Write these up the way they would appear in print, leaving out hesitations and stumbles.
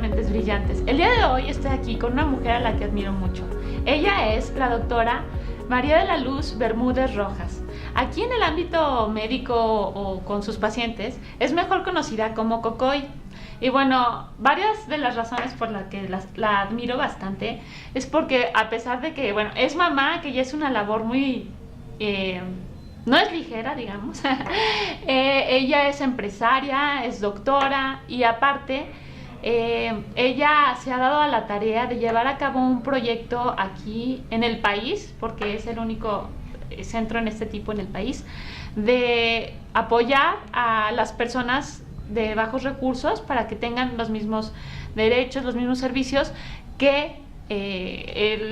mentes brillantes. El día de hoy estoy aquí con una mujer a la que admiro mucho. Ella es la doctora María de la Luz Bermúdez Rojas. Aquí en el ámbito médico o con sus pacientes es mejor conocida como Cocoy. Y bueno, varias de las razones por las que la admiro bastante es porque, a pesar de que, bueno, es mamá, que ya es una labor muy... no es ligera, digamos. Ella es empresaria, es doctora y aparte ella se ha dado a la tarea de llevar a cabo un proyecto aquí en el país, porque es el único centro en este tipo en el país, de apoyar a las personas de bajos recursos para que tengan los mismos derechos, los mismos servicios que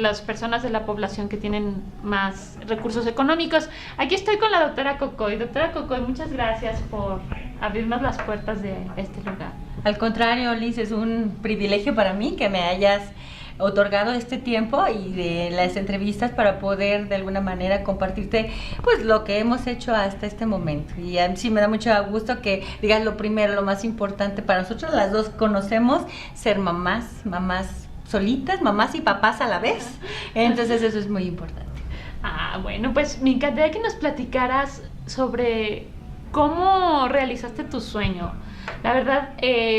las personas de la población que tienen más recursos económicos. Aquí estoy con la doctora Cocoy. Doctora Cocoy, muchas gracias por abrirnos las puertas de este lugar. Al contrario, Liz, es un privilegio para mí que me hayas otorgado este tiempo y de las entrevistas para poder de alguna manera compartirte pues lo que hemos hecho hasta este momento. Y a mí sí me da mucho gusto que digas lo primero, lo más importante para nosotros. Las dos conocemos ser mamás solitas, mamás y papás a la vez. Entonces eso es muy importante. Bueno, pues me encantaría que nos platicaras sobre cómo realizaste tu sueño. La verdad,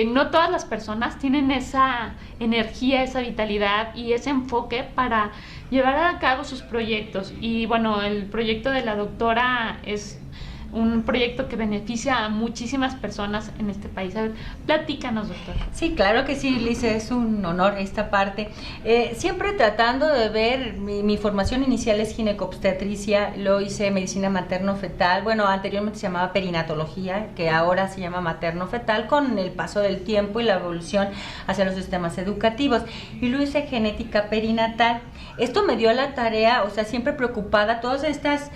no todas las personas tienen esa energía, esa vitalidad y ese enfoque para llevar a cabo sus proyectos. Y bueno, el proyecto de la doctora es un proyecto que beneficia a muchísimas personas en este país. A ver, platícanos, doctora. Sí, claro que sí, Liz, es un honor esta parte. Siempre tratando de ver, mi formación inicial es ginecobstetricia, lo hice medicina materno-fetal, bueno, anteriormente se llamaba perinatología, que ahora se llama materno-fetal, con el paso del tiempo y la evolución hacia los sistemas educativos, y lo hice genética perinatal. Esto me dio la tarea, o sea, siempre preocupada, todas estas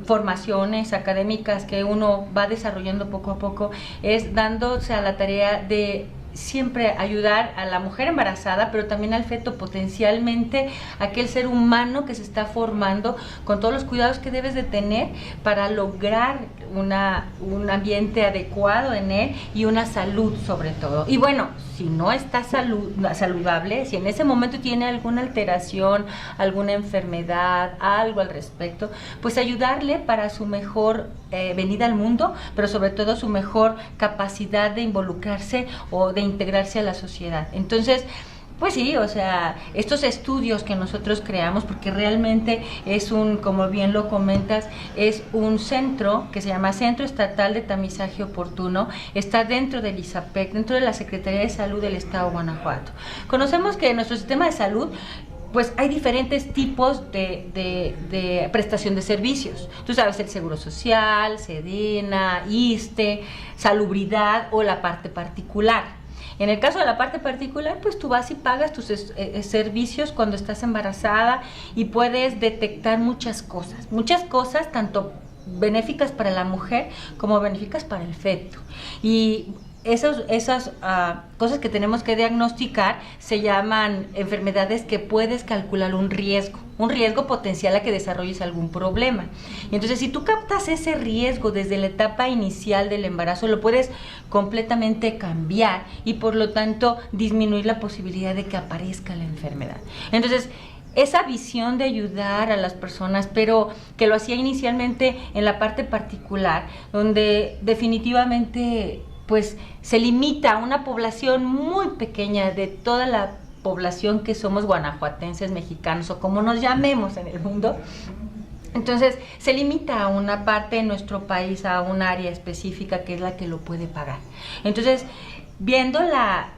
formaciones académicas que uno va desarrollando poco a poco, es dándose a la tarea de siempre ayudar a la mujer embarazada, pero también al feto, potencialmente aquel ser humano que se está formando, con todos los cuidados que debes de tener para lograr un ambiente adecuado en él y una salud sobre todo. Y bueno, si no está saludable, si en ese momento tiene alguna alteración, alguna enfermedad, algo al respecto, pues ayudarle para su mejor venida al mundo, pero sobre todo su mejor capacidad de involucrarse o de integrarse a la sociedad. Entonces, pues sí, o sea, estos estudios que nosotros creamos, porque realmente es como bien lo comentas, es un centro que se llama Centro Estatal de Tamizaje Oportuno, está dentro del ISAPEC, dentro de la Secretaría de Salud del Estado de Guanajuato. Conocemos que en nuestro sistema de salud pues hay diferentes tipos de prestación de servicios. Tú sabes, el Seguro Social, Sedena, ISSSTE, Salubridad o la parte particular. En el caso de la parte particular, pues tú vas y pagas tus servicios cuando estás embarazada y puedes detectar muchas cosas tanto benéficas para la mujer como benéficas para el feto. Y esas cosas que tenemos que diagnosticar se llaman enfermedades que puedes calcular un riesgo potencial a que desarrolles algún problema. Y entonces, si tú captas ese riesgo desde la etapa inicial del embarazo, lo puedes completamente cambiar y por lo tanto disminuir la posibilidad de que aparezca la enfermedad. Entonces, esa visión de ayudar a las personas, pero que lo hacía inicialmente en la parte particular, donde definitivamente pues se limita a una población muy pequeña de toda la población que somos guanajuatenses, mexicanos o como nos llamemos en el mundo. Entonces se limita a una parte de nuestro país, a un área específica que es la que lo puede pagar. Entonces, viendo la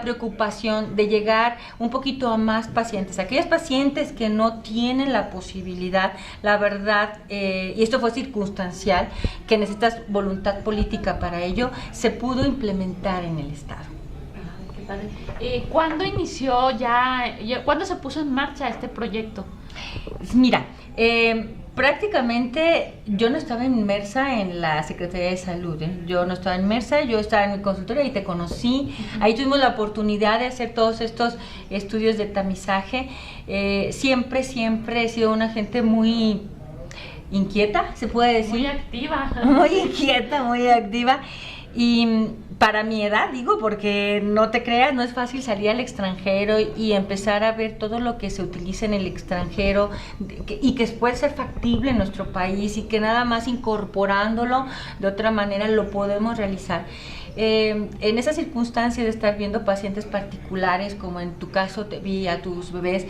preocupación de llegar un poquito a más pacientes, aquellos pacientes que no tienen la posibilidad, la verdad, y esto fue circunstancial, que necesitas voluntad política para ello, se pudo implementar en el Estado. Qué padre. ¿Cuándo inició cuándo se puso en marcha este proyecto? Mira, prácticamente yo no estaba inmersa en la Secretaría de Salud, yo no estaba inmersa, yo estaba en mi consultorio y te conocí, ahí tuvimos la oportunidad de hacer todos estos estudios de tamizaje. Siempre he sido una gente muy inquieta, se puede decir. Muy activa. Muy inquieta, muy activa. Y para mi edad, digo, porque no te creas, no es fácil salir al extranjero y empezar a ver todo lo que se utiliza en el extranjero y que puede ser factible en nuestro país y que nada más incorporándolo de otra manera lo podemos realizar. En esas circunstancias de estar viendo pacientes particulares, como en tu caso te vi a tus bebés,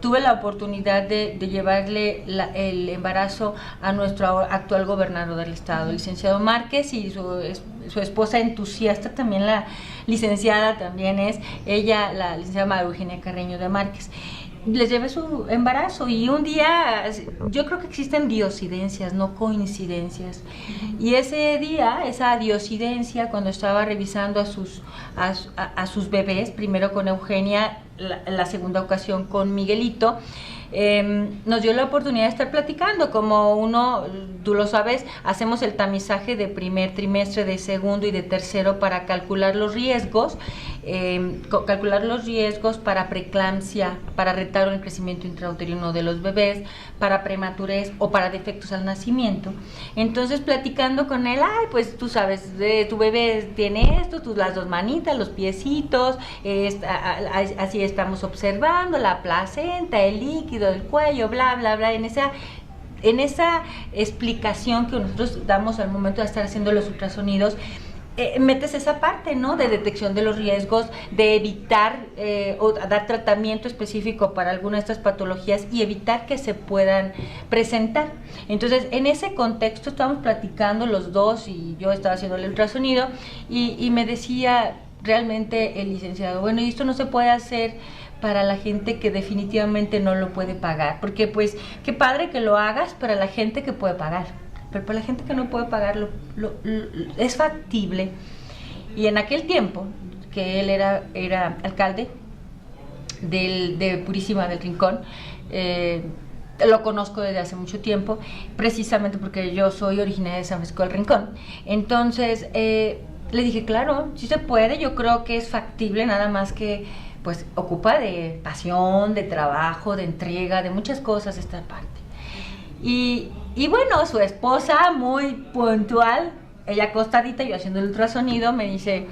tuve la oportunidad de llevarle el embarazo a nuestro actual gobernador del estado, el licenciado Márquez, y su esposa entusiasta, también la licenciada también es, ella, la licenciada María Eugenia Carreño de Márquez. Les llevé su embarazo y un día, yo creo que existen diosidencias, no coincidencias. Y ese día, esa diosidencia, cuando estaba revisando a sus bebés, primero con Eugenia, la segunda ocasión con Miguelito, nos dio la oportunidad de estar platicando. Como uno, tú lo sabes, hacemos el tamizaje de primer trimestre, de segundo y de tercero para calcular los riesgos, para preeclampsia, para retardo en el crecimiento intrauterino de los bebés, para prematurez o para defectos al nacimiento. Entonces, platicando con él, ay, pues tú sabes, tu bebé tiene esto, las dos manitas, los piecitos, así estamos observando la placenta, el líquido del cuello, bla, bla, bla, en esa explicación que nosotros damos al momento de estar haciendo los ultrasonidos. Metes esa parte, ¿no?, de detección de los riesgos, de evitar o dar tratamiento específico para alguna de estas patologías y evitar que se puedan presentar. Entonces, en ese contexto estábamos platicando los dos y yo estaba haciendo el ultrasonido y me decía realmente el licenciado, bueno, y esto no se puede hacer para la gente que definitivamente no lo puede pagar, porque pues qué padre que lo hagas para la gente que puede pagar, pero para la gente que no puede pagar es factible. Y en aquel tiempo que él era alcalde de Purísima del Rincón, lo conozco desde hace mucho tiempo, precisamente porque yo soy originaria de San Francisco del Rincón. Entonces le dije, claro, sí se puede, yo creo que es factible, nada más que pues ocupa de pasión, de trabajo, de entrega, de muchas cosas esta parte. Y bueno, su esposa, muy puntual, ella acostadita, yo haciendo el ultrasonido, me dice,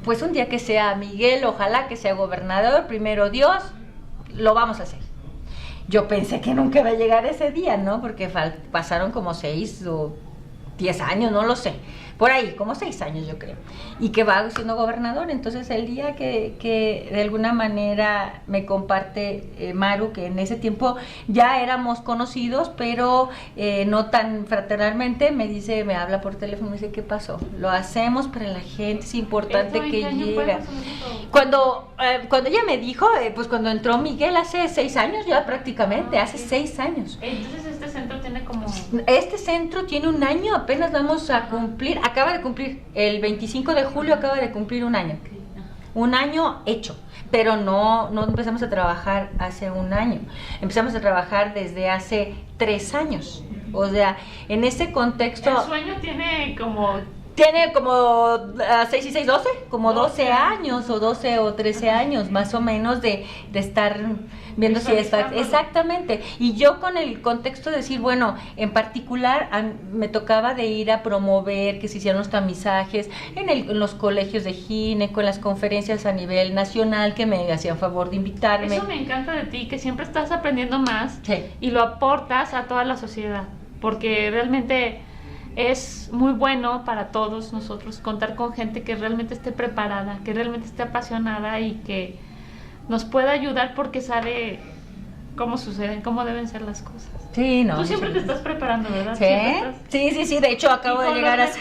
pues un día que sea Miguel, ojalá que sea gobernador, primero Dios, lo vamos a hacer. Yo pensé que nunca iba a llegar ese día, ¿no? Porque pasaron como 6 o 10 años, no lo sé, por ahí, como 6 años yo creo, y que va siendo gobernador. Entonces el día que de alguna manera me comparte Maru, que en ese tiempo ya éramos conocidos, pero no tan fraternalmente, me habla por teléfono, me dice, ¿qué pasó? Lo hacemos para la gente, es importante que llegue. Cuando ella me dijo, pues cuando entró Miguel hace 6 años ya prácticamente, hace 6 años. Entonces este centro tiene como... Este centro tiene 1 año, apenas vamos a cumplir, acaba de cumplir, el 25 de julio acaba de cumplir 1 año. 1 año hecho, pero no empezamos a trabajar hace 1 año, empezamos a trabajar desde hace 3 años. O sea, en ese contexto... El sueño tiene como 6 y 6, 12, como 12 años o 12 o 13 años más o menos de estar viendo si está exactamente. Y yo con el contexto de decir, bueno, en particular me tocaba de ir a promover que se hicieran los tamizajes en los colegios de gineco, en las conferencias a nivel nacional que me hacían favor de invitarme. Eso me encanta de ti, que siempre estás aprendiendo más, sí, y lo aportas a toda la sociedad, porque realmente es muy bueno para todos nosotros contar con gente que realmente esté preparada, que realmente esté apasionada y que nos pueda ayudar porque sabe cómo suceden, cómo deben ser las cosas. Sí, no. Tú siempre te estás preparando, ¿verdad? Sí, de hecho acabo de llegar a... Sí.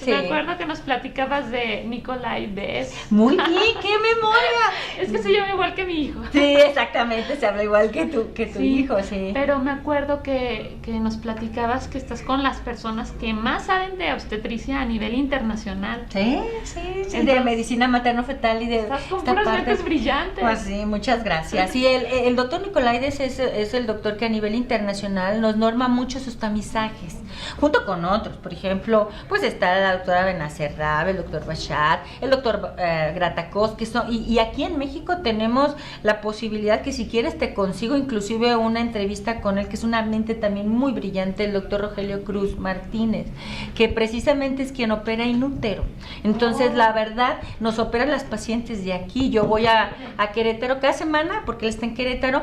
Me acuerdo que nos platicabas de Nicolai Bess. Muy bien, qué memoria. Es que se llama igual que mi hijo. Sí, exactamente, se habla igual que tu hijo, sí. Pero me acuerdo que nos platicabas que estás con las personas que más saben de obstetricia a nivel internacional. Sí, entonces, de medicina materno-fetal y de... Estás con puras mentes brillantes. Pues sí, muchas gracias. Sí, el doctor Nicolaides es el doctor que a nivel internacional nos norma mucho sus tamizajes. junto con otros. Por ejemplo, pues está la doctora Benacerrab, el doctor Bachat, el doctor Gratacos, que son, y aquí en México tenemos la posibilidad que si quieres te consigo inclusive una entrevista con él, que es una mente también muy brillante, el doctor Rogelio Cruz Martínez, que precisamente es quien opera inútero. Entonces, la verdad, nos operan las pacientes de aquí. Yo voy a Querétaro cada semana, porque él está en Querétaro,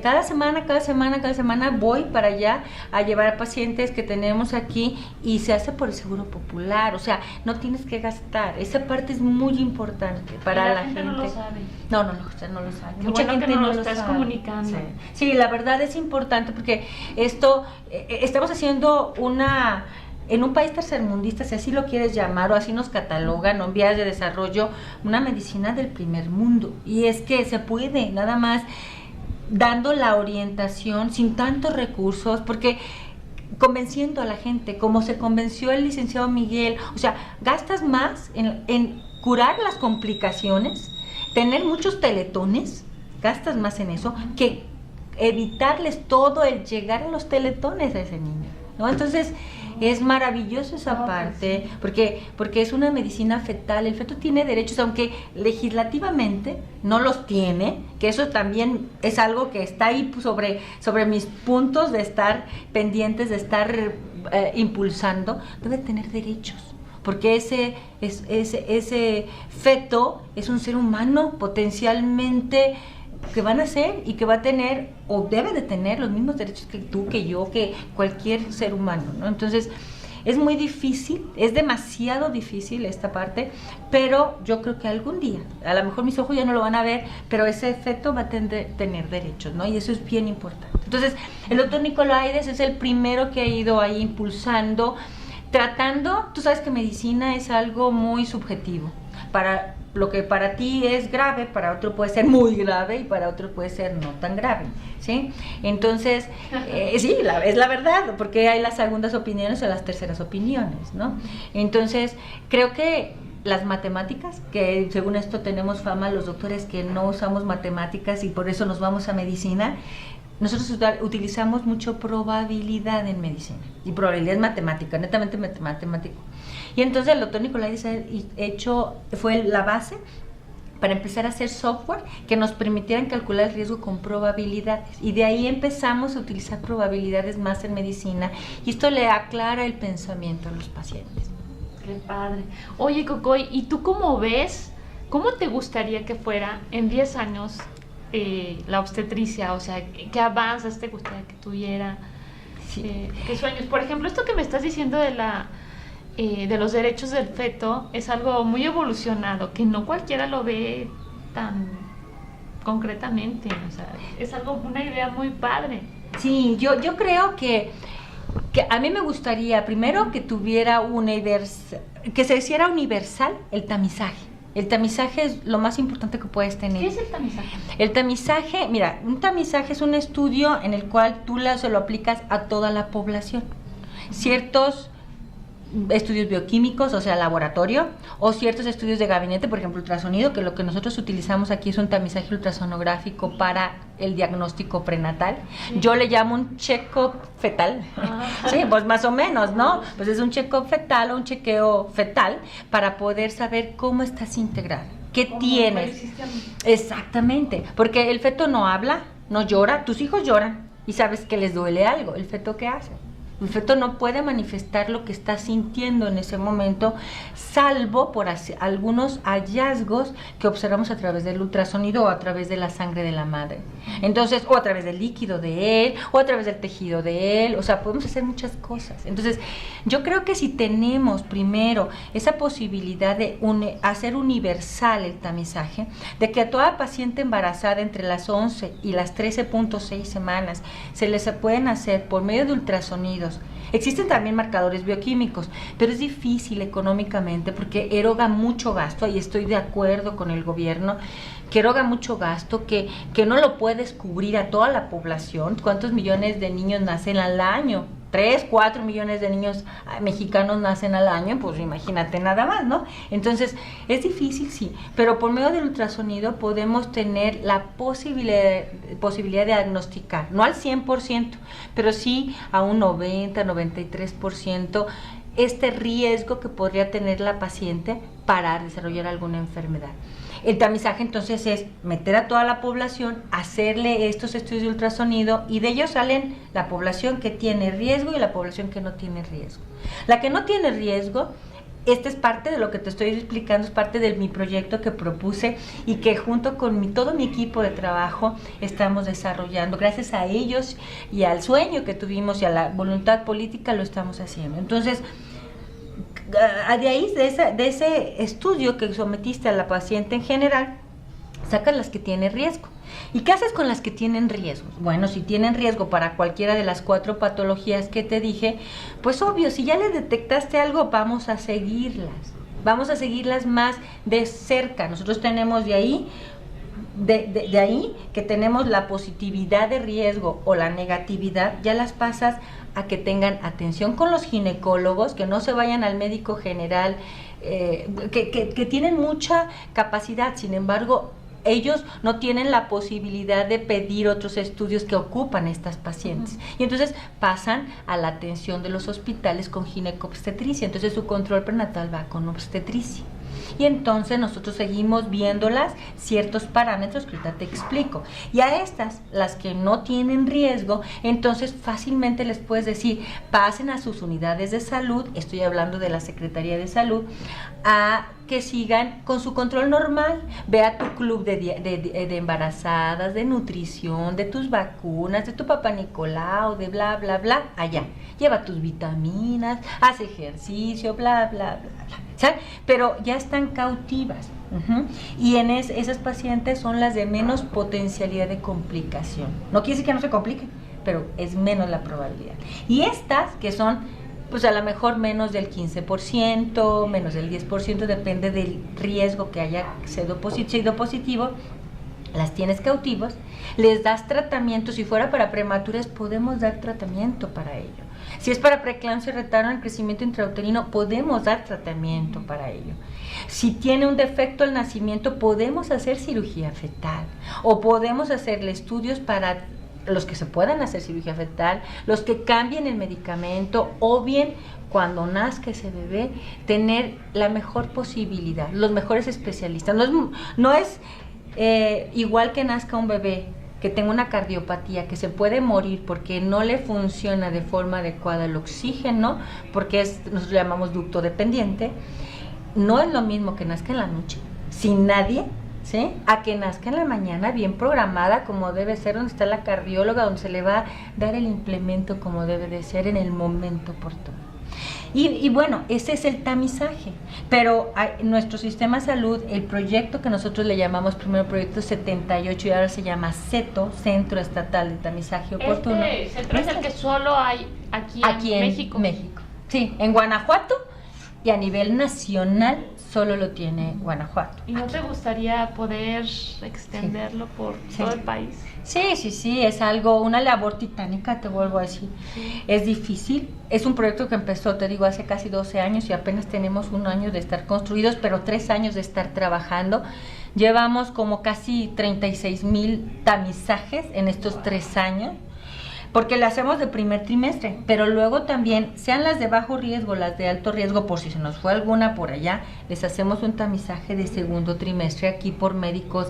cada semana voy para allá a llevar pacientes que tenemos aquí, y se hace por el Seguro Popular, o sea, no tienes que gastar. Esa parte es muy importante para la gente. No lo sabe. No, usted no lo sabe. Qué Mucha bueno gente que no nos lo estás sabe. comunicando. Sí, la verdad es importante, porque esto, estamos haciendo en un país tercermundista, si así lo quieres llamar, o así nos catalogan, o en vías de desarrollo, una medicina del primer mundo. Y es que se puede, nada más dando la orientación, sin tantos recursos, porque convenciendo a la gente, como se convenció el licenciado Miguel, o sea, gastas más en curar las complicaciones, tener muchos teletones, gastas más en eso, que evitarles todo el llegar a los teletones a ese niño, ¿no? Entonces, es maravilloso esa parte, porque es una medicina fetal. El feto tiene derechos, aunque legislativamente no los tiene, que eso también es algo que está ahí sobre mis puntos de estar pendientes, de estar impulsando. Debe tener derechos, porque ese feto es un ser humano potencialmente que van a ser y que va a tener o debe de tener los mismos derechos que tú, que yo, que cualquier ser humano, ¿no? Entonces, es muy difícil, es demasiado difícil esta parte, pero yo creo que algún día, a lo mejor mis ojos ya no lo van a ver, pero ese feto va a tener derechos, ¿no? Y eso es bien importante. Entonces, el doctor Nicolaides es el primero que ha ido ahí impulsando, tratando. Tú sabes que medicina es algo muy subjetivo. Para lo que para ti es grave, para otro puede ser muy grave, y para otro puede ser no tan grave, ¿sí? Entonces, sí, es la verdad, porque hay las segundas opiniones o las terceras opiniones, ¿no? Entonces, creo que las matemáticas, que según esto tenemos fama los doctores que no usamos matemáticas y por eso nos vamos a medicina. Nosotros utilizamos mucho probabilidad en medicina, y probabilidad es matemática, netamente matemático. Y entonces el doctor Nicolaides fue la base para empezar a hacer software que nos permitieran calcular el riesgo con probabilidades, y de ahí empezamos a utilizar probabilidades más en medicina, y esto le aclara el pensamiento a los pacientes. Qué padre. Oye, Cocoy, ¿y tú cómo ves, cómo te gustaría que fuera en 10 años la obstetricia? O sea, ¿qué avances te gustaría que tuviera? Sí. ¿Qué sueños? Por ejemplo, esto que me estás diciendo de los derechos del feto es algo muy evolucionado, que no cualquiera lo ve tan concretamente. O sea, es una idea muy padre. Sí, yo creo que a mí me gustaría primero que tuviera que se hiciera universal el tamizaje. El tamizaje es lo más importante que puedes tener. ¿Qué es el tamizaje? El tamizaje, mira, un tamizaje es un estudio en el cual tú se lo aplicas a toda la población. Ciertos estudios bioquímicos, o sea, laboratorio, o ciertos estudios de gabinete, por ejemplo, ultrasonido, que lo que nosotros utilizamos aquí es un tamizaje ultrasonográfico para el diagnóstico prenatal. Sí. Yo le llamo un check-up fetal. Sí, pues más o menos, ¿no? Pues es un check-up fetal o un chequeo fetal para poder saber cómo estás integrada, qué tienes. Exactamente, porque el feto no habla, no llora, tus hijos lloran y sabes que les duele algo. ¿El feto qué hace? El feto no puede manifestar lo que está sintiendo en ese momento, salvo por algunos hallazgos que observamos a través del ultrasonido o a través de la sangre de la madre. Entonces, o a través del líquido de él, o a través del tejido de él, o sea, podemos hacer muchas cosas. Entonces, yo creo que si tenemos primero esa posibilidad de hacer universal el tamizaje, de que a toda paciente embarazada entre las 11 y las 13.6 semanas se les pueden hacer por medio de ultrasonido. Existen también marcadores bioquímicos, pero es difícil económicamente porque eroga mucho gasto, y estoy de acuerdo con el gobierno, que eroga mucho gasto, que no lo puedes cubrir a toda la población. ¿Cuántos millones de niños nacen al año? 3, 4 millones de niños mexicanos nacen al año, pues imagínate nada más, ¿no? Entonces, es difícil, sí, pero por medio del ultrasonido podemos tener la posibilidad de diagnosticar, no al 100%, pero sí a un 90, 93%, este riesgo que podría tener la paciente para desarrollar alguna enfermedad. El tamizaje entonces es meter a toda la población, hacerle estos estudios de ultrasonido y de ellos salen la población que tiene riesgo y la población que no tiene riesgo. La que no tiene riesgo, esta es parte de lo que te estoy explicando, es parte de mi proyecto que propuse y que junto con todo mi equipo de trabajo estamos desarrollando. Gracias a ellos y al sueño que tuvimos y a la voluntad política lo estamos haciendo. Entonces, de ahí, de ese estudio que sometiste a la paciente en general, sacas las que tienen riesgo. ¿Y qué haces con las que tienen riesgo? Bueno, si tienen riesgo para cualquiera de las 4 patologías que te dije, pues obvio, si ya le detectaste algo, vamos a seguirlas más de cerca. Nosotros tenemos de ahí que tenemos la positividad de riesgo o la negatividad, ya las pasas a que tengan atención con los ginecólogos, que no se vayan al médico general, que tienen mucha capacidad, sin embargo, ellos no tienen la posibilidad de pedir otros estudios que ocupan estas pacientes. Y entonces pasan a la atención de los hospitales con ginecobstetricia, entonces su control prenatal va con obstetricia. Y entonces nosotros seguimos viéndolas ciertos parámetros que ahorita te explico. Y a estas, las que no tienen riesgo, entonces fácilmente les puedes decir, pasen a sus unidades de salud, estoy hablando de la Secretaría de Salud, a que sigan con su control normal. Ve a tu club de embarazadas, de nutrición, de tus vacunas, de tu papá Nicolau, de bla, bla, bla, allá. Lleva tus vitaminas, haz ejercicio, bla, bla, bla, bla. ¿Sabes? Pero ya están cautivas. Y en esas pacientes son las de menos potencialidad de complicación. No quiere decir que no se compliquen, pero es menos la probabilidad. Y estas que son, pues a lo mejor menos del 15%, menos del 10%, depende del riesgo que haya sido positivo, las tienes cautivas, les das tratamiento. Si fuera para prematuras, podemos dar tratamiento para ello. Si es para preeclampsia y retardo en el crecimiento intrauterino, podemos dar tratamiento para ello. Si tiene un defecto al nacimiento, podemos hacer cirugía fetal o podemos hacerle estudios para los que se puedan hacer cirugía fetal, los que cambien el medicamento o bien cuando nazca ese bebé, tener la mejor posibilidad, los mejores especialistas. No es igual que nazca un bebé que tenga una cardiopatía, que se puede morir porque no le funciona de forma adecuada el oxígeno, porque nosotros lo llamamos ducto dependiente. No es lo mismo que nazca en la noche, sin nadie, ¿sí?, a que nazca en la mañana bien programada como debe ser, donde está la cardióloga, donde se le va a dar el implemento como debe de ser en el momento oportuno. Y bueno, ese es el tamizaje, pero nuestro sistema de salud, el proyecto que nosotros le llamamos primero proyecto 78 y ahora se llama CETO, Centro Estatal de Tamizaje Oportuno. Este centro es el que solo hay aquí en México. Sí, en Guanajuato, y a nivel nacional solo lo tiene Guanajuato. ¿Y no te gustaría poder extenderlo por todo el país? Sí, es algo, una labor titánica, te vuelvo a decir. Sí. Es difícil, es un proyecto que empezó, te digo, hace casi 12 años y apenas tenemos 1 año de estar construidos, pero 3 años de estar trabajando. Llevamos como casi 36,000 tamizajes en estos 3 años, porque le hacemos de primer trimestre, pero luego también, sean las de bajo riesgo, las de alto riesgo, por si se nos fue alguna por allá, les hacemos un tamizaje de segundo trimestre aquí por médicos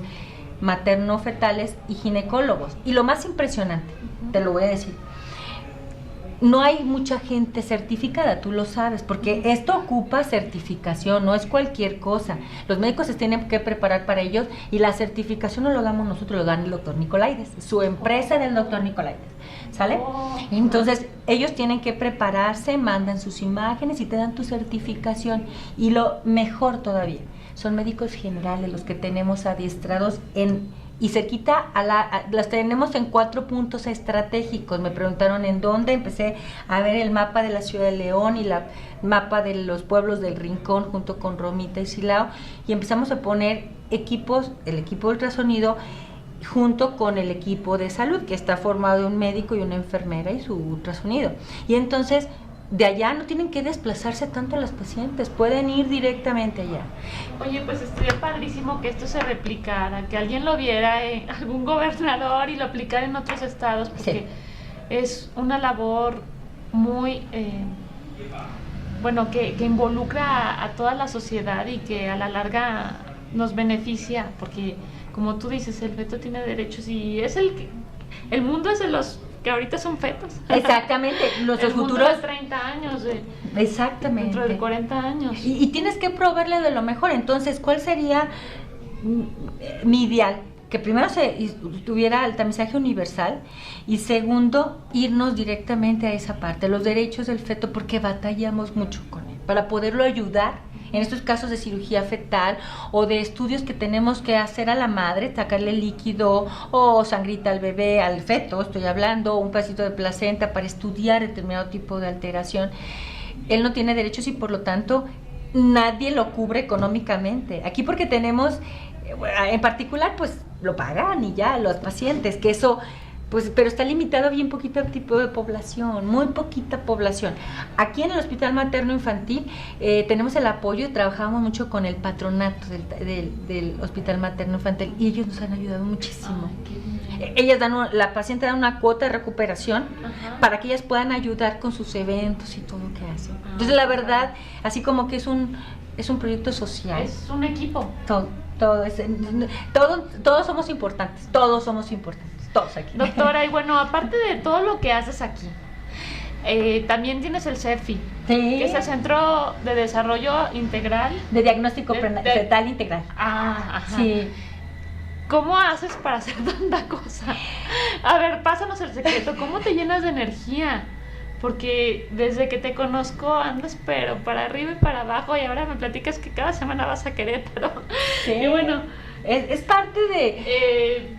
materno-fetales y ginecólogos. Y lo más impresionante, te lo voy a decir, no hay mucha gente certificada, tú lo sabes, porque esto ocupa certificación, no es cualquier cosa. Los médicos se tienen que preparar para ellos y la certificación no lo damos nosotros, lo dan el doctor Nicolaides, su empresa del doctor Nicolaides, ¿sale? Entonces, ellos tienen que prepararse, mandan sus imágenes y te dan tu certificación. Y lo mejor todavía, son médicos generales los que tenemos adiestrados y cerquita las tenemos en 4 puntos estratégicos. Me preguntaron en dónde, empecé a ver el mapa de la Ciudad de León y el mapa de los pueblos del Rincón junto con Romita y Silao, y empezamos a poner el equipo de ultrasonido junto con el equipo de salud, que está formado de un médico y una enfermera y su ultrasonido. Y entonces, de allá no tienen que desplazarse tanto las pacientes, pueden ir directamente allá. Oye, pues estaría padrísimo que esto se replicara, que alguien lo viera en algún gobernador y lo aplicara en otros estados, porque Sí. es una labor muy, bueno, que involucra a toda la sociedad y que a la larga nos beneficia, porque como tú dices, el feto tiene derechos y es el mundo es de los que ahorita son fetos. Exactamente, nuestros el mundo futuros... de 30 años, Exactamente. dentro de 40 años. Y tienes que proveerle de lo mejor. Entonces, ¿cuál sería mi ideal? Que primero tuviera el tamizaje universal y segundo, irnos directamente a esa parte, los derechos del feto, porque batallamos mucho con él, para poderlo ayudar en estos casos de cirugía fetal o de estudios que tenemos que hacer a la madre, sacarle líquido o sangrita al bebé, al feto, estoy hablando, un pedacito de placenta para estudiar determinado tipo de alteración. Él no tiene derechos y por lo tanto nadie lo cubre económicamente. Aquí porque tenemos, en particular, pues lo pagan y ya los pacientes, que eso, pues, pero está limitado a bien poquito tipo de población, muy poquita población. Aquí en el Hospital Materno Infantil tenemos el apoyo y trabajamos mucho con el patronato del Hospital Materno Infantil y ellos nos han ayudado muchísimo. Ellas la paciente da una cuota de recuperación. Ajá. Para que ellas puedan ayudar con sus eventos y todo lo que hacen. Entonces, la verdad, así como que es un proyecto social. Es un equipo. Todos somos importantes, todos aquí. Doctora, y bueno, aparte de todo lo que haces aquí, también tienes el CEFI, sí, que es el Centro de Desarrollo Integral. De Diagnóstico Fetal Integral. Ah, ajá. Sí. ¿Cómo haces para hacer tanta cosa? A ver, pásanos el secreto. ¿Cómo te llenas de energía? Porque desde que te conozco andas pero para arriba y para abajo y ahora me platicas que cada semana vas a Querétaro. Sí. Y bueno, es parte de...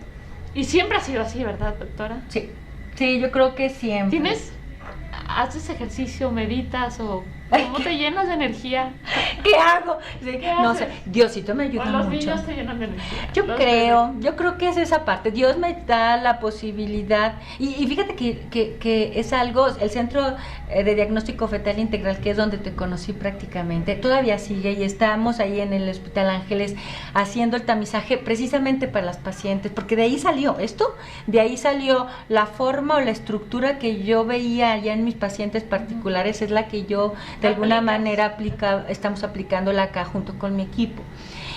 y siempre ha sido así, ¿verdad, doctora? Sí, yo creo que siempre. ¿Haces ejercicio, meditas o cómo te llenas de energía? ¿Qué hago? Sí, ¿Qué no haces? sé, Diosito me ayuda mucho. Los niños te llenan de energía. Yo creo que es esa parte. Dios me da la posibilidad. Y fíjate que es algo, el Centro de Diagnóstico Fetal Integral, que es donde te conocí prácticamente, todavía sigue y estamos ahí en el Hospital Ángeles haciendo el tamizaje precisamente para las pacientes, porque de ahí salió la forma o la estructura que yo veía allá en mis pacientes particulares, es la que yo de alguna manera estamos aplicándola acá junto con mi equipo.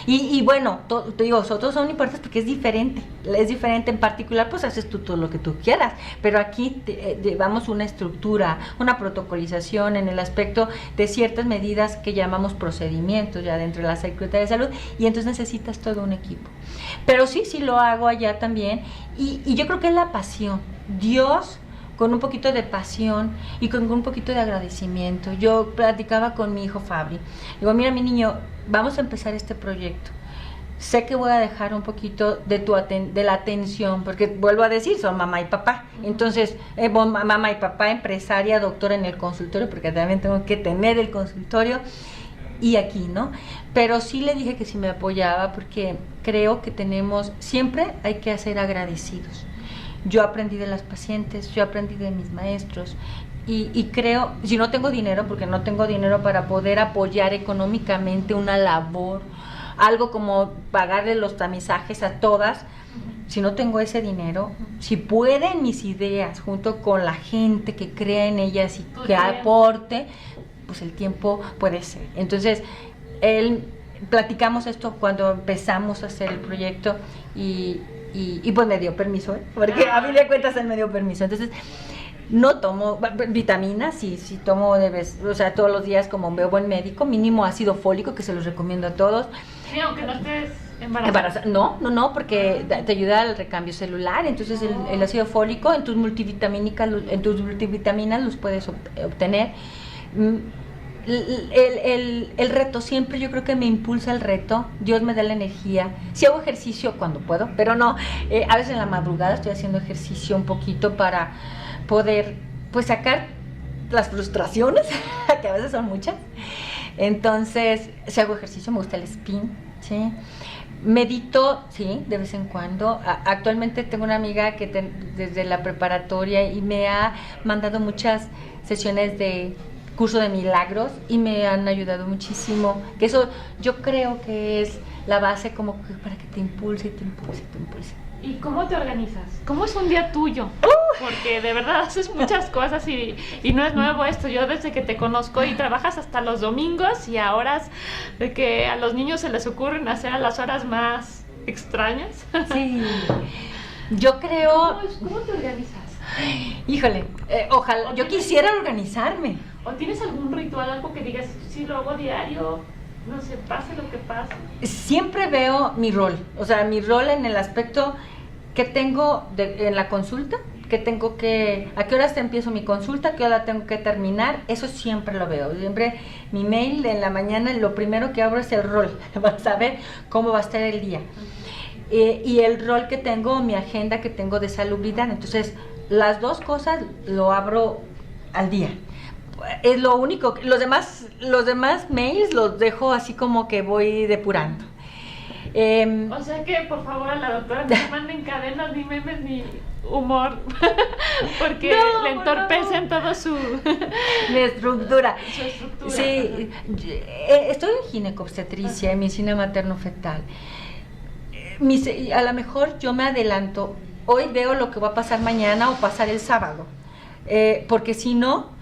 Y bueno, te digo, otros son importantes porque es diferente, en particular pues haces tú todo lo que tú quieras, pero aquí llevamos una estructura, una protocolización en el aspecto de ciertas medidas que llamamos procedimientos ya dentro de la Secretaría de Salud, y entonces necesitas todo un equipo. Pero sí lo hago allá también, y yo creo que es la pasión. Dios, con un poquito de pasión y con un poquito de agradecimiento. Yo platicaba con mi hijo Fabri. Digo, mira, mi niño, vamos a empezar este proyecto. Sé que voy a dejar un poquito de la atención, porque vuelvo a decir, son mamá y papá. Entonces, mamá y papá, empresaria, doctora en el consultorio, porque también tengo que tener el consultorio. Y aquí, ¿no? Pero sí le dije que sí me apoyaba, porque creo que siempre hay que ser agradecidos. Yo aprendí de las pacientes, yo aprendí de mis maestros y creo, si no tengo dinero, porque no tengo dinero para poder apoyar económicamente una labor, algo como pagarle los tamizajes a todas, si no tengo ese dinero, si pueden mis ideas junto con la gente que crea en ellas y que aporte, pues el tiempo puede ser. Entonces, platicamos esto cuando empezamos a hacer el proyecto y pues me dio permiso, porque a mí de cuentas él me dio permiso. Entonces, no tomo vitaminas, sí tomo todos los días, como veo buen médico, mínimo ácido fólico, que se los recomiendo a todos. Sí, aunque no estés embarazada. No, porque te ayuda al recambio celular. Entonces el ácido fólico en tus multivitaminas los puedes obtener. El reto, siempre yo creo que me impulsa el reto. Dios me da la energía. Sí hago ejercicio cuando puedo, pero no, a veces en la madrugada estoy haciendo ejercicio un poquito para poder pues sacar las frustraciones, que a veces son muchas. Entonces, si hago ejercicio, me gusta el spin, ¿sí? Medito, sí, de vez en cuando. Actualmente tengo una amiga que desde la preparatoria y me ha mandado muchas sesiones de curso de milagros y me han ayudado muchísimo. Que eso yo creo que es la base como que para que te impulse, te impulse, te impulse. ¿Y cómo te organizas? ¿Cómo es un día tuyo? Porque de verdad haces muchas cosas y no es nuevo esto. Yo desde que te conozco y trabajas hasta los domingos y a horas de que a los niños se les ocurren hacer a las horas más extrañas. Sí, yo creo... ¿Cómo te organizas? Híjole, ojalá, yo quisiera organizarme. ¿O tienes algún ritual, algo que digas, sí, lo hago diario? No sé, pase lo que pase. Siempre veo mi rol, o sea, mi rol en el aspecto que tengo en la consulta, que tengo que, a qué horas empiezo mi consulta, a qué hora tengo que terminar, eso siempre lo veo. Siempre mi mail en la mañana, lo primero que abro es el rol, para saber cómo va a estar el día. Y el rol que tengo, mi agenda que tengo de salubridad, entonces las dos cosas lo abro al día. Es lo único, los demás mails los dejo así como que voy depurando. O sea que por favor a la doctora no me manden cadenas, ni memes, ni humor, porque no, le entorpecen todo su estructura. Su estructura. Sí, estoy en ginecobstetricia, en medicina materno-fetal. A lo mejor yo me adelanto, hoy veo lo que va a pasar mañana o pasar el sábado, porque si no,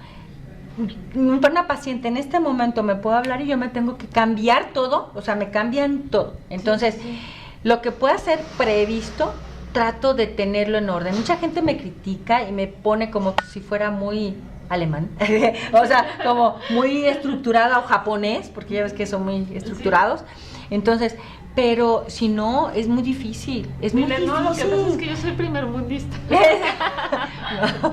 una paciente en este momento me puede hablar y yo me tengo que cambiar todo, o sea, me cambian todo. Entonces, sí. Lo que pueda ser previsto, trato de tenerlo en orden. Mucha gente me critica y me pone como si fuera muy alemán, o sea, como muy estructurada o japonés, porque ya ves que son muy estructurados. Entonces, pero si no, es muy difícil. Es muy difícil. No, lo que pasa es que yo soy primermundista. No.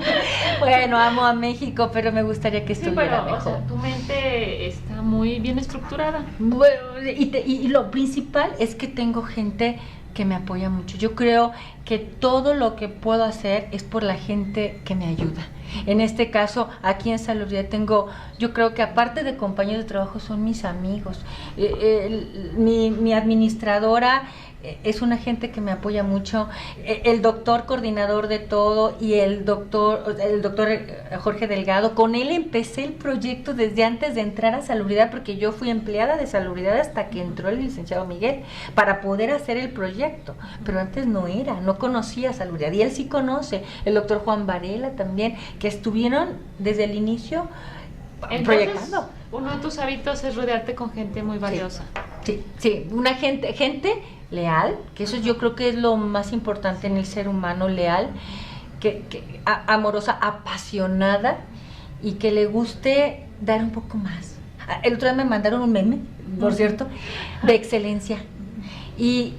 Bueno, amo a México, pero me gustaría que estuviera mejor. O sea, tu mente está muy bien estructurada. Bueno, y lo principal es que tengo gente que me apoya mucho. Yo creo que todo lo que puedo hacer es por la gente que me ayuda. En este caso, aquí en Salubridad tengo, yo creo que aparte de compañeros de trabajo, son mis amigos. Mi administradora es una gente que me apoya mucho, el doctor coordinador de todo y el doctor Jorge Delgado, con él empecé el proyecto desde antes de entrar a Salubridad, porque yo fui empleada de Salubridad hasta que entró el licenciado Miguel para poder hacer el proyecto, pero antes no conocía Salubridad y él sí conoce, el doctor Juan Varela también, que estuvieron desde el inicio. Entonces, proyectando. Uno de tus hábitos es rodearte con gente muy valiosa. Sí, una gente leal, que eso yo creo que es lo más importante en el ser humano, leal, amorosa, apasionada y que le guste dar un poco más. El otro día me mandaron un meme, por cierto, de excelencia y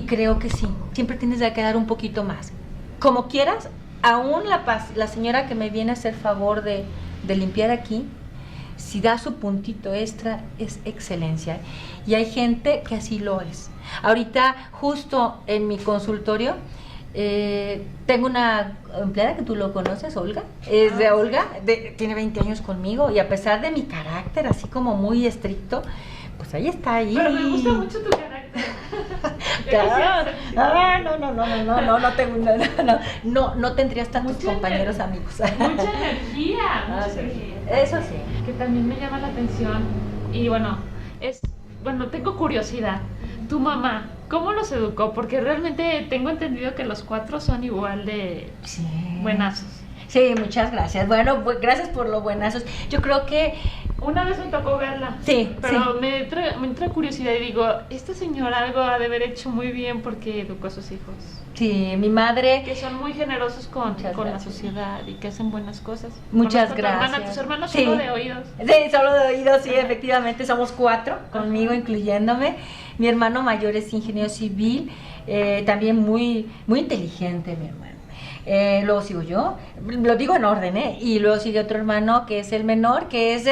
creo que sí, siempre tienes que dar un poquito más. Como quieras, aún la señora que me viene a hacer favor de limpiar aquí, si da su puntito extra, es excelencia. Y hay gente que así lo es. Ahorita, justo en mi consultorio, tengo una empleada que tú lo conoces, Olga. Es de Olga, tiene 20 años conmigo y a pesar de mi carácter así como muy estricto, pues ahí está ahí. Pero me gusta mucho tu carácter. Claro. No tendrías tantos compañeros amigos. Mucha energía. Eso sí. Que también me llama la atención y bueno, tengo curiosidad. Tu mamá, ¿cómo los educó? Porque realmente tengo entendido que los 4 son igual de buenazos. Sí, muchas gracias. Bueno, pues gracias por los buenazos. Yo creo que una vez me tocó verla. Sí. Pero sí. Me entra curiosidad y digo, esta señora algo ha de haber hecho muy bien porque educó a sus hijos. Sí, mi madre. Que son muy generosos con la sociedad y que hacen buenas cosas. Muchas gracias. Tus hermanos solo de oídos. Sí, solo de oídos, sí, efectivamente. Somos 4, conmigo incluyéndome. Mi hermano mayor es ingeniero civil, también muy, muy inteligente, mi hermano. Luego sigo yo, lo digo en orden, y luego sigue otro hermano que es el menor, que es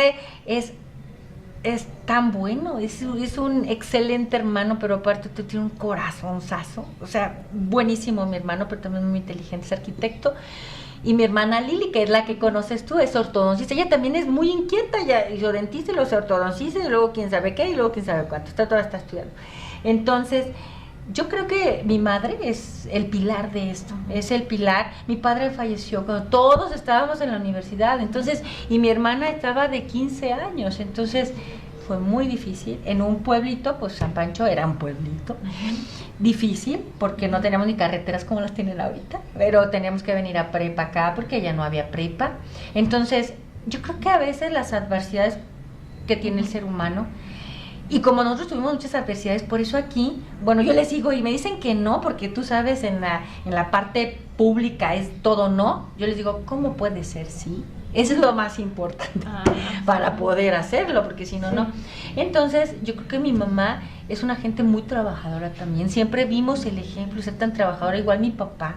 tan bueno, es un excelente hermano, pero aparte tiene un corazonzazo, o sea, buenísimo mi hermano, pero también muy inteligente, es arquitecto. Y mi hermana Lili, que es la que conoces tú, es ortodoncista, ella también es muy inquieta, ya hizo dentista y luego se ortodoncista y luego quién sabe qué y luego quién sabe cuánto, toda está estudiando. Entonces, Yo creo que mi madre es el pilar de esto, es el pilar. Mi padre falleció cuando todos estábamos en la universidad, entonces, y mi hermana estaba de 15 años, entonces fue muy difícil. En un pueblito, pues San Pancho era un pueblito, difícil, porque no teníamos ni carreteras como las tienen ahorita, pero teníamos que venir a prepa acá, porque ya no había prepa. Entonces, yo creo que a veces las adversidades que tiene el ser humano, y como nosotros tuvimos muchas adversidades, por eso aquí, bueno, yo les digo, y me dicen que no, porque tú sabes, en la parte pública es todo no, yo les digo, ¿cómo puede ser sí? Eso es lo más importante para poder hacerlo, porque si no, no. Entonces, yo creo que mi mamá es una gente muy trabajadora también, siempre vimos el ejemplo de ser tan trabajadora, igual mi papá.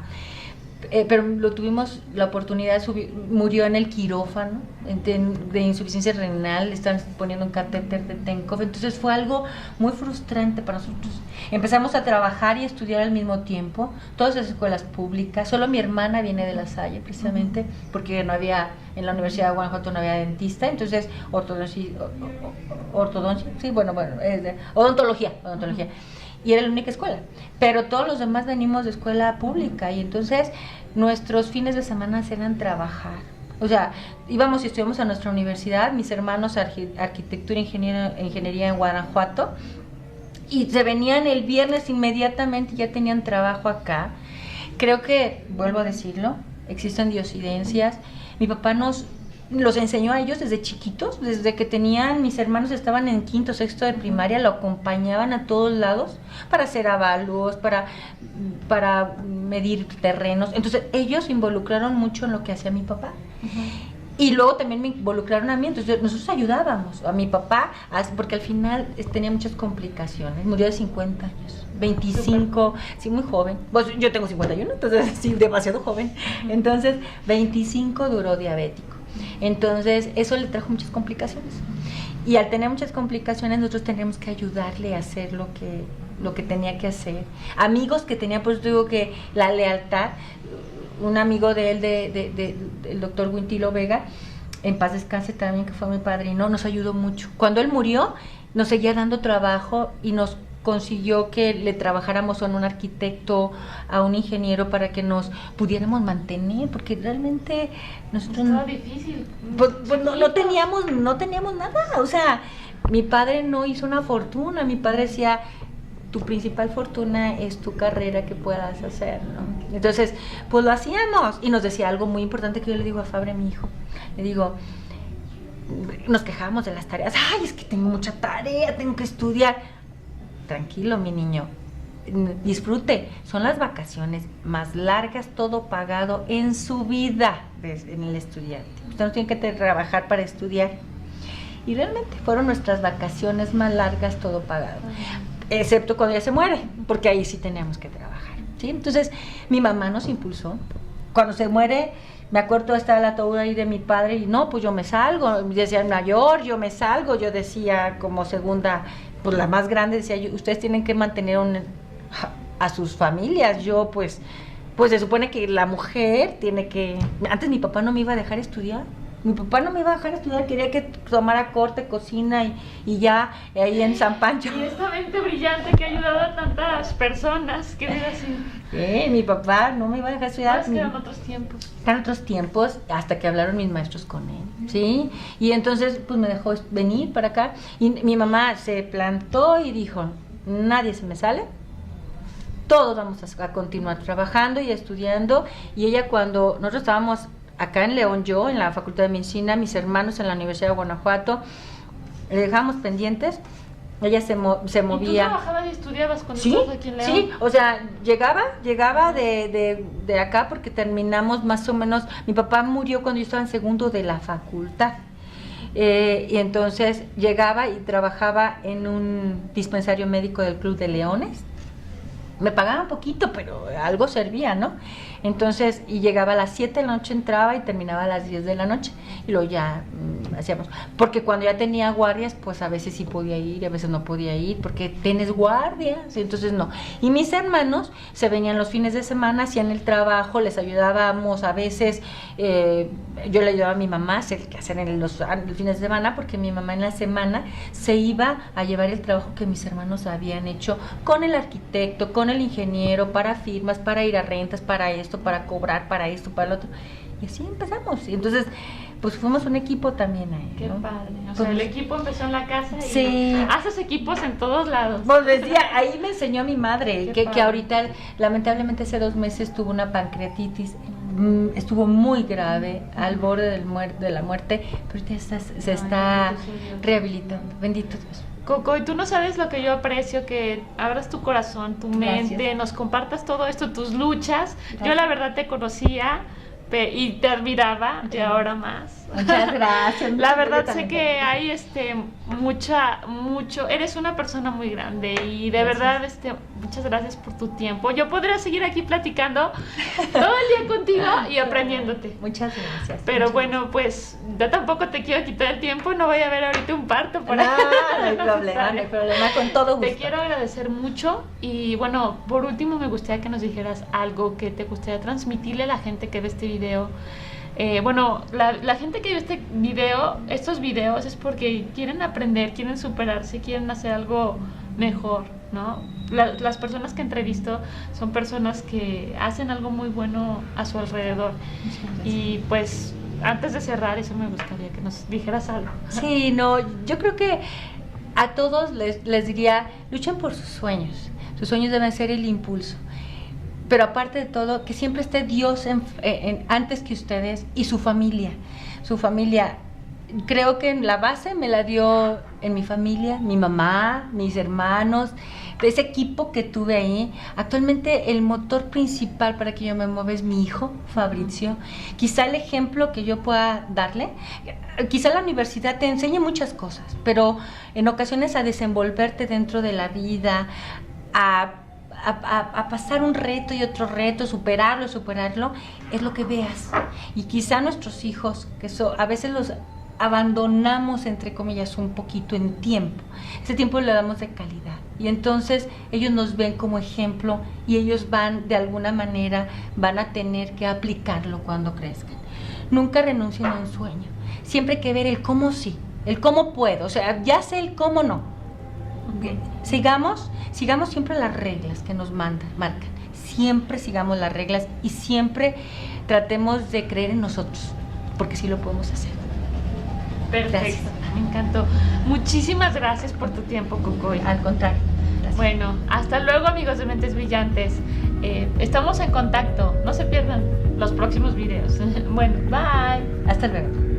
Pero lo tuvimos la oportunidad de murió en el quirófano de insuficiencia renal, le están poniendo un catéter de Tenkov, entonces fue algo muy frustrante para nosotros. Empezamos a trabajar y a estudiar al mismo tiempo, todas las escuelas públicas, solo mi hermana viene de La Salle precisamente, porque no había, en la Universidad de Guanajuato no había dentista, entonces odontología. Y era la única escuela, pero todos los demás venimos de escuela pública y entonces nuestros fines de semana eran trabajar. O sea, íbamos y estudiamos a nuestra universidad, mis hermanos arquitectura e ingeniería en Guanajuato, y se venían el viernes inmediatamente y ya tenían trabajo acá. Creo que, vuelvo a decirlo, existen diosidencias. Mi papá los enseñó a ellos desde chiquitos, desde que mis hermanos estaban en quinto, sexto de primaria, lo acompañaban a todos lados para hacer avaluos, para medir terrenos. Entonces ellos se involucraron mucho en lo que hacía mi papá. Y luego también me involucraron a mí, entonces nosotros ayudábamos a mi papá, porque al final tenía muchas complicaciones, murió de 50 años. 25, sí, muy joven. Pues yo tengo 51, entonces sí, demasiado joven. Entonces, 25 duró diabético. Entonces, eso le trajo muchas complicaciones. Y al tener muchas complicaciones, nosotros teníamos que ayudarle a hacer lo que tenía que hacer. Amigos que tenía, pues digo que la lealtad, un amigo de él, el doctor Wintilo Vega, en paz descanse también, que fue mi padrino, nos ayudó mucho. Cuando él murió, nos seguía dando trabajo y nos consiguió que le trabajáramos a un arquitecto, a un ingeniero, para que nos pudiéramos mantener, porque realmente nosotros estaba difícil. Pues no teníamos nada. O sea, mi padre no hizo una fortuna. Mi padre decía, tu principal fortuna es tu carrera que puedas hacer, ¿no? Entonces, pues lo hacíamos. Y nos decía algo muy importante que yo le digo a Fabre, mi hijo. Le digo, nos quejábamos de las tareas. Ay, es que tengo mucha tarea, tengo que estudiar. Tranquilo, mi niño, disfrute, son las vacaciones más largas, todo pagado en su vida en el estudiante. Usted no tiene que trabajar para estudiar. Y realmente fueron nuestras vacaciones más largas, todo pagado. Excepto cuando ya se muere, porque ahí sí teníamos que trabajar, ¿sí? Entonces, mi mamá nos impulsó. Cuando se muere, me acuerdo, estaba la ataúd ahí de mi padre, y no, pues yo me salgo. Decía mayor, yo me salgo. Yo decía como segunda, pues la más grande, decía yo, ustedes tienen que mantener a sus familias. Yo pues se supone que la mujer tiene que... Antes mi papá no me iba a dejar estudiar. Mi papá no me iba a dejar estudiar, quería que tomara corte, cocina y ya ahí en San Pancho. Y esta mente brillante que ha ayudado a tantas personas, que diga así. Mi papá no me iba a dejar estudiar. Es que eran otros tiempos. Eran otros tiempos, hasta que hablaron mis maestros con él, ¿sí? Y entonces pues me dejó venir para acá y mi mamá se plantó y dijo, nadie se me sale. Todos vamos a continuar trabajando y estudiando. Y ella, cuando nosotros estábamos acá en León, yo en la Facultad de Medicina, mis hermanos en la Universidad de Guanajuato, le dejamos pendientes, ella se movía. ¿Y tú trabajabas y estudiabas cuando estabas aquí en León? Sí, o sea, llegaba de acá, porque terminamos más o menos, mi papá murió cuando yo estaba en segundo de la facultad. Y entonces llegaba y trabajaba en un dispensario médico del Club de Leones. me pagaban poquito, pero algo servía, ¿no? Entonces, y llegaba a las 7 de la noche, entraba y terminaba a las 10 de la noche. Y luego ya hacíamos. Porque cuando ya tenía guardias, pues a veces sí podía ir, a veces no podía ir, porque tienes guardias, y entonces no. Y mis hermanos se venían los fines de semana, hacían el trabajo, les ayudábamos a veces. Yo le ayudaba a mi mamá a hacer en los fines de semana, porque mi mamá en la semana se iba a llevar el trabajo que mis hermanos habían hecho con el arquitecto, con el ingeniero, para firmas, para ir a rentas, para esto, para cobrar, para esto, para lo otro. Y así empezamos. Y entonces, pues fuimos un equipo también ahí, Qué ¿no? padre. O sea, el equipo empezó en la casa y Sí. haces equipos en todos lados. Pues decía, ahí me enseñó mi madre, Qué que padre. ahorita, lamentablemente hace 2 meses tuvo una pancreatitis, estuvo muy grave, al borde de la muerte, pero ahorita se está bendito sea Dios. rehabilitando. Bendito Dios. Coco, y tú no sabes lo que yo aprecio, que abras tu corazón, tu mente, Gracias. nos compartas todo esto, tus luchas. Yo Gracias. la verdad te conocía y te admiraba, y ahora más. Muchas gracias. La verdad Yo sé también que te quiero. mucho, eres una persona muy grande y de Gracias. verdad muchas gracias por tu tiempo. Yo podría seguir aquí platicando todo el día contigo y aprendiéndote. Muchas gracias. Pero Muchas bueno, pues yo tampoco te quiero quitar el tiempo, no voy a ver ahorita un parto por No, ahí. no hay problema, no hay problema, con todo gusto. Te quiero agradecer mucho y bueno, por último me gustaría que nos dijeras algo que te gustaría transmitirle a la gente que ve este video. Bueno, la gente que ve estos videos es porque quieren aprender, quieren superarse, quieren hacer algo mejor, ¿no? Las personas que entrevisto son personas que hacen algo muy bueno a su alrededor. Muchas gracias. Y pues antes de cerrar, eso me gustaría que nos dijeras algo. Sí, no, yo creo que a todos les diría, luchen por sus sueños. Sus sueños deben ser el impulso. Pero aparte de todo, que siempre esté Dios antes que ustedes y su familia. Su familia, creo que la base me la dio en mi familia, mi mamá, mis hermanos, de ese equipo que tuve ahí. Actualmente el motor principal para que yo me mueva es mi hijo, Fabricio. Quizá el ejemplo que yo pueda darle, quizá la universidad te enseñe muchas cosas, pero en ocasiones a desenvolverte dentro de la vida, a pasar un reto y otro reto, superarlo, es lo que veas. Y quizá nuestros hijos, a veces los abandonamos, entre comillas, un poquito en tiempo. Ese tiempo le damos de calidad. Y entonces ellos nos ven como ejemplo y ellos de alguna manera, van a tener que aplicarlo cuando crezcan. Nunca renuncien a un sueño. Siempre hay que ver el cómo sí, el cómo puedo. O sea, ya sé el cómo no. Sigamos siempre las reglas que nos marcan. Siempre sigamos las reglas y siempre tratemos de creer en nosotros, porque sí lo podemos hacer. Perfecto, Gracias. me encantó. Muchísimas gracias por tu tiempo, Cocoy. Al contrario. Gracias. Bueno, hasta luego, amigos de Mentes Brillantes. Estamos en contacto, no se pierdan los próximos videos. Bueno, bye. Hasta luego.